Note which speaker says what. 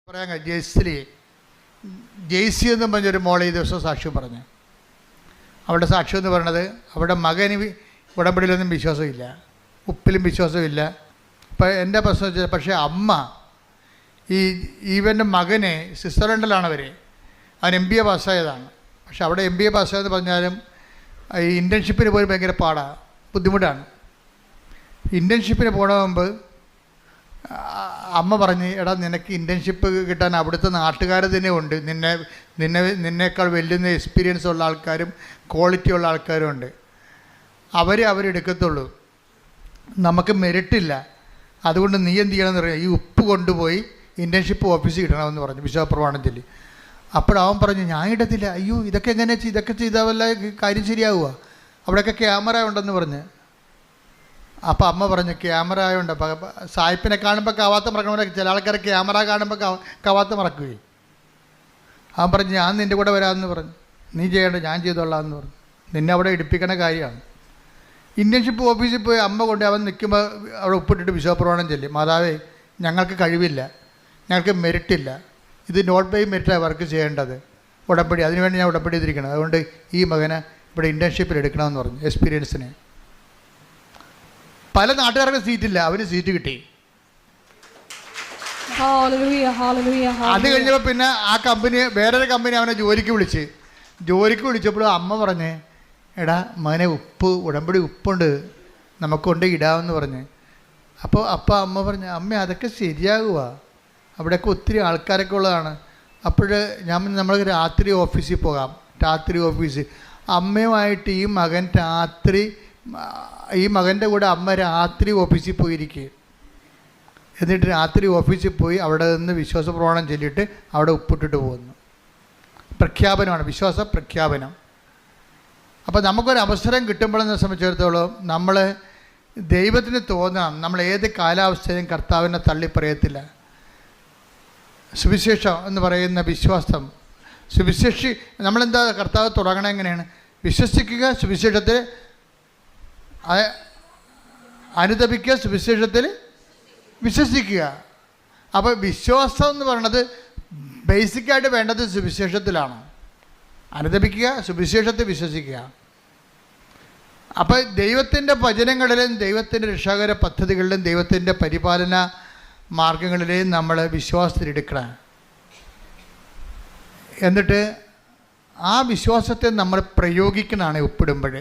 Speaker 1: പറയാൻ ജെയ്സി എന്ന് പറഞ്ഞൊരു മോളെ ഈ ദിവസം സാക്ഷ്യം പറഞ്ഞു. അവളുടെ സാക്ഷ്യം എന്ന് പറയുന്നത് അവളുടെ മകന് ഉടമ്പടിയിലൊന്നും വിശ്വാസമില്ല, ഉപ്പിലും വിശ്വാസമില്ല. ഇപ്പം എൻ്റെ പ്രശ്നം വെച്ചാൽ, പക്ഷേ അമ്മ ഈവൻ്റെ മകനെ സ്വിറ്റ്സർലൻഡിലാണ് അവൻ MBA പാസ്സായതാണ്. പക്ഷെ അവിടെ MBA പാസ്സായെന്ന് പറഞ്ഞാലും ഈ ഇൻറ്റേൺഷിപ്പിന് പോലും ഭയങ്കര ബുദ്ധിമുട്ടാണ്. ഇൻറ്റേൺഷിപ്പിന് പോകണ മുമ്പ് അമ്മ പറഞ്ഞ്, എടാ നിനക്ക് ഇൻറ്റേൺഷിപ്പ് കിട്ടാൻ അവിടുത്തെ നാട്ടുകാർ തന്നെ ഉണ്ട്, നിന്നേക്കാൾ വലിയ എക്സ്പീരിയൻസ് ഉള്ള ആൾക്കാരും ക്വാളിറ്റി ഉള്ള ആൾക്കാരും ഉണ്ട്, അവരെടുക്കത്തുള്ളൂ, നമുക്ക് മെറിറ്റില്ല, അതുകൊണ്ട് നീ എന്ത് ചെയ്യണമെന്ന് പറയാം, ഈ ഉപ്പ് കൊണ്ടുപോയി ഇൻറ്റേൺഷിപ്പ് ഓഫീസിൽ കിട്ടണമെന്ന് പറഞ്ഞു വിശ്വാസപ്രമാണം ചൊല്ലി. അപ്പോഴവൻ പറഞ്ഞു, ഞാൻ ഇടത്തില്ല, അയ്യോ ഇതൊക്കെ ഇതൊക്കെ ചെയ്താൽ വല്ല കാര്യം ശരിയാവുക, അവിടെയൊക്കെ ക്യാമറ ഉണ്ടെന്ന് പറഞ്ഞ്. അപ്പോൾ അമ്മ പറഞ്ഞു, ക്യാമറ ആയതുകൊണ്ട് സായിപ്പിനെ കാണുമ്പോൾ കവാത്ത മറക്കണ, ചില ആൾക്കാർ ക്യാമറ കാണുമ്പോൾ കവാത്ത മറക്കുകയും. അവൻ പറഞ്ഞു, ഞാൻ നിൻ്റെ കൂടെ വരാമെന്ന് പറഞ്ഞു. നീ ചെയ്യേണ്ട, ഞാൻ ചെയ്തോളാം എന്ന് പറഞ്ഞു. നിന്നെ അവിടെ ഇടിപ്പിക്കണ കാര്യമാണ്. ഇൻറ്റേൺഷിപ്പ് ഓഫീസിൽ പോയി അമ്മ കൊണ്ട് അവൻ നിൽക്കുമ്പോൾ അവിടെ ഉപ്പിട്ടിട്ട് വിശ്വാസപ്രമാണം ചൊല്ലി, മാതാവേ ഞങ്ങൾക്ക് കഴിവില്ല, ഞങ്ങൾക്ക് മെറിറ്റില്ല, ഇത് നോട്ട് ബൈ മെറിറ്റാണ് വർക്ക് ചെയ്യേണ്ടത്, ഉടമ്പടി അതിനുവേണ്ടി ഞാൻ ഉടമ്പടി ചെയ്തിരിക്കണം, അതുകൊണ്ട് ഈ മകനെ ഇവിടെ ഇൻറ്റേൺഷിപ്പിൽ എടുക്കണമെന്ന് പറഞ്ഞു. എക്സ്പീരിയൻസിന് പല നാട്ടുകാർക്ക് സീറ്റില്ല, അവന് സീറ്റ് കിട്ടി. അത് കഴിഞ്ഞപ്പോൾ പിന്നെ ആ കമ്പനി, വേറൊരു കമ്പനി അവനെ ജോലിക്ക് വിളിച്ചപ്പോൾ അമ്മ പറഞ്ഞേ, എടാ മകനെ ഉടമ്പടി ഉപ്പുണ്ട്, നമുക്കൊണ്ട് ഇടാമെന്ന് പറഞ്ഞ്. അപ്പോൾ അമ്മ പറഞ്ഞു, അമ്മ അതൊക്കെ ശരിയാകുക, അവിടെയൊക്കെ ഒത്തിരി ആൾക്കാരൊക്കെ ഉള്ളതാണ്. അപ്പോൾ നമ്മൾ രാത്രി ഓഫീസിൽ പോകാം, രാത്രി ഓഫീസ് അമ്മയുമായിട്ട് ഈ മകൻ്റെ കൂടെ അമ്മ രാത്രി ഓഫീസിൽ പോയിരിക്കുക. എന്നിട്ട് രാത്രി ഓഫീസിൽ പോയി അവിടെ നിന്ന് വിശ്വാസപ്രമാണം ചൊല്ലിയിട്ട് അവിടെ ഉപ്പിട്ടിട്ട് പോകുന്നു. പ്രഖ്യാപനമാണ്, വിശ്വാസ പ്രഖ്യാപനം. അപ്പോൾ നമുക്കൊരു അവസരം കിട്ടുമ്പോഴെന്നെ സംബന്ധിച്ചിടത്തോളം നമ്മൾ ദൈവത്തിന് തോന്നാം, നമ്മൾ ഏത് കാലാവസ്ഥയിലും കർത്താവിനെ തള്ളിപ്പറയത്തില്ല. സുവിശേഷം എന്ന് പറയുന്ന വിശ്വാസം, നമ്മളെന്താ കർത്താവ് തുടങ്ങണം എങ്ങനെയാണ്? വിശ്വസിക്കുക, സുവിശേഷത്തിൽ അനുദപിക്കുക, സുവിശേഷത്തിൽ വിശ്വസിക്കുക. അപ്പോൾ വിശ്വാസം എന്ന് പറയുന്നത് ബേസിക്കായിട്ട് വേണ്ടത് സുവിശേഷത്തിലാണ്. അനുദപിക്കുക, സുവിശേഷത്തിൽ വിശ്വസിക്കുക. അപ്പോൾ ദൈവത്തിൻ്റെ വചനങ്ങളിലും ദൈവത്തിൻ്റെ രക്ഷാകര പദ്ധതികളിലും ദൈവത്തിൻ്റെ പരിപാലന മാർഗങ്ങളിലെയും നമ്മൾ വിശ്വാസത്തിലെടുക്കണം. എന്നിട്ട് ആ വിശ്വാസത്തെ നമ്മൾ പ്രയോഗിക്കണമാണ് ഉപ്പിടുമ്പോൾ.